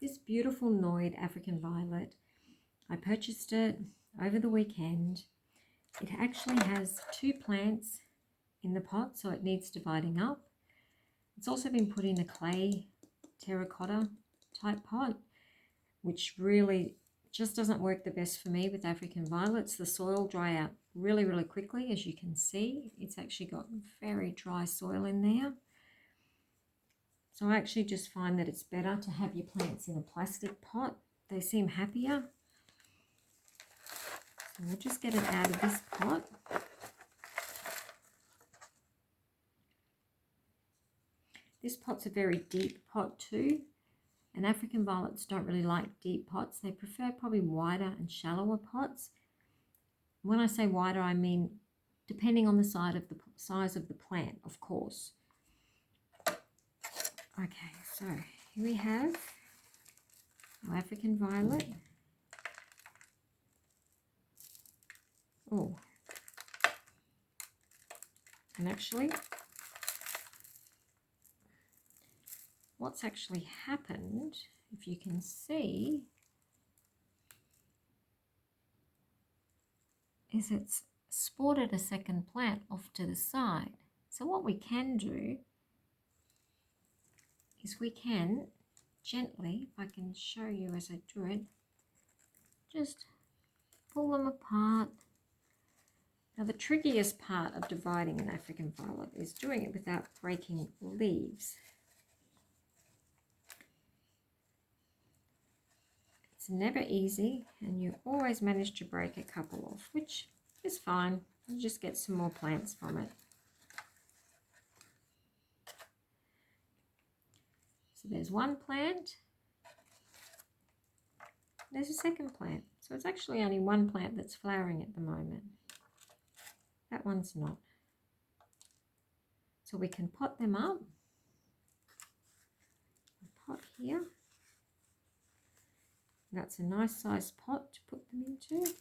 this beautiful NOID African violet. I purchased it over the weekend. It actually has 2 plants in the pot, so it needs dividing up. It's also been put in a clay terracotta type pot, which really just doesn't work the best for me with African violets. The soil dry out really, really quickly. As you can see, it's actually got very dry soil in there. So I actually just find that it's better to have your plants in a plastic pot. They seem happier. So we'll just get it out of this pot. This pot's a very deep pot too. And African violets don't really like deep pots. They prefer probably wider and shallower pots. When I say wider, I mean depending on the size of the plant, of course. Okay, so here we have our African violet. Oh, and actually, what's actually happened, if you can see, is it's sported a second plant off to the side. So what we can do is we can gently, if I can show you as I do it, just pull them apart. Now the trickiest part of dividing an African violet is doing it without breaking leaves. It's never easy, and you always manage to break a couple off, which is fine. You just get some more plants from it. So there's one plant, there's a second plant. So it's actually only one plant that's flowering at the moment. That one's not. So we can pot them up. A pot here. That's a nice sized pot to put them into.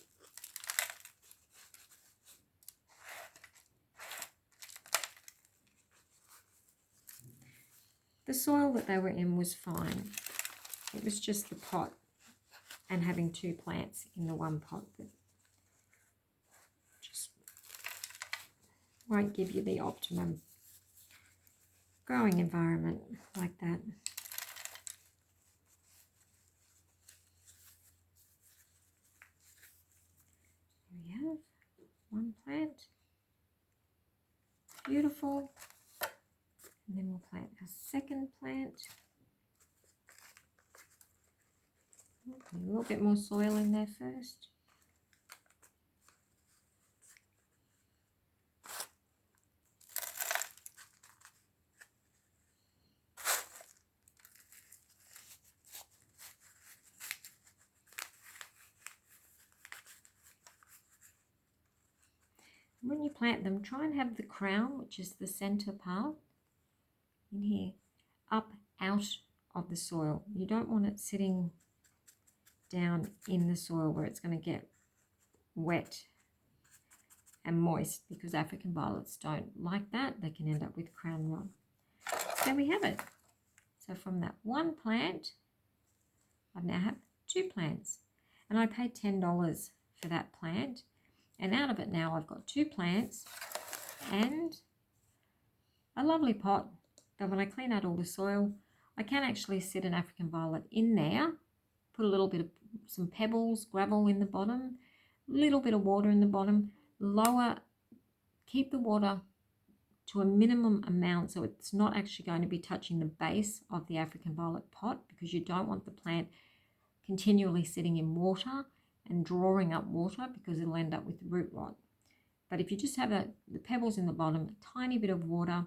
The soil that they were in was fine. It was just the pot and having 2 plants in the one pot that just won't give you the optimum growing environment like that. Here we have one plant. Beautiful. And then we'll plant our second plant. A little bit more soil in there first. When you plant them, try and have the crown, which is the center part, in here, up out of the soil. You don't want it sitting down in the soil where it's going to get wet and moist, because African violets don't like that. They can end up with crown rot. So there we have it. So from that one plant, I now have 2 plants, and I paid $10 for that plant, and out of it now I've got 2 plants and a lovely pot. But when I clean out all the soil, I can actually sit an African violet in there, put a little bit of some pebbles, gravel in the bottom, a little bit of water in the bottom, keep the water to a minimum amount so it's not actually going to be touching the base of the African violet pot, because you don't want the plant continually sitting in water and drawing up water, because it'll end up with root rot. But if you just have the pebbles in the bottom, a tiny bit of water,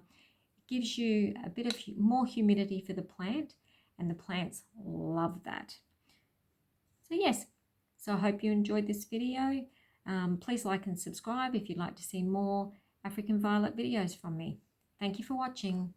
gives you a bit of more humidity for the plant, and the plants love that. So yes, so I hope you enjoyed this video. Please like and subscribe if you'd like to see more African violet videos from me. Thank you for watching.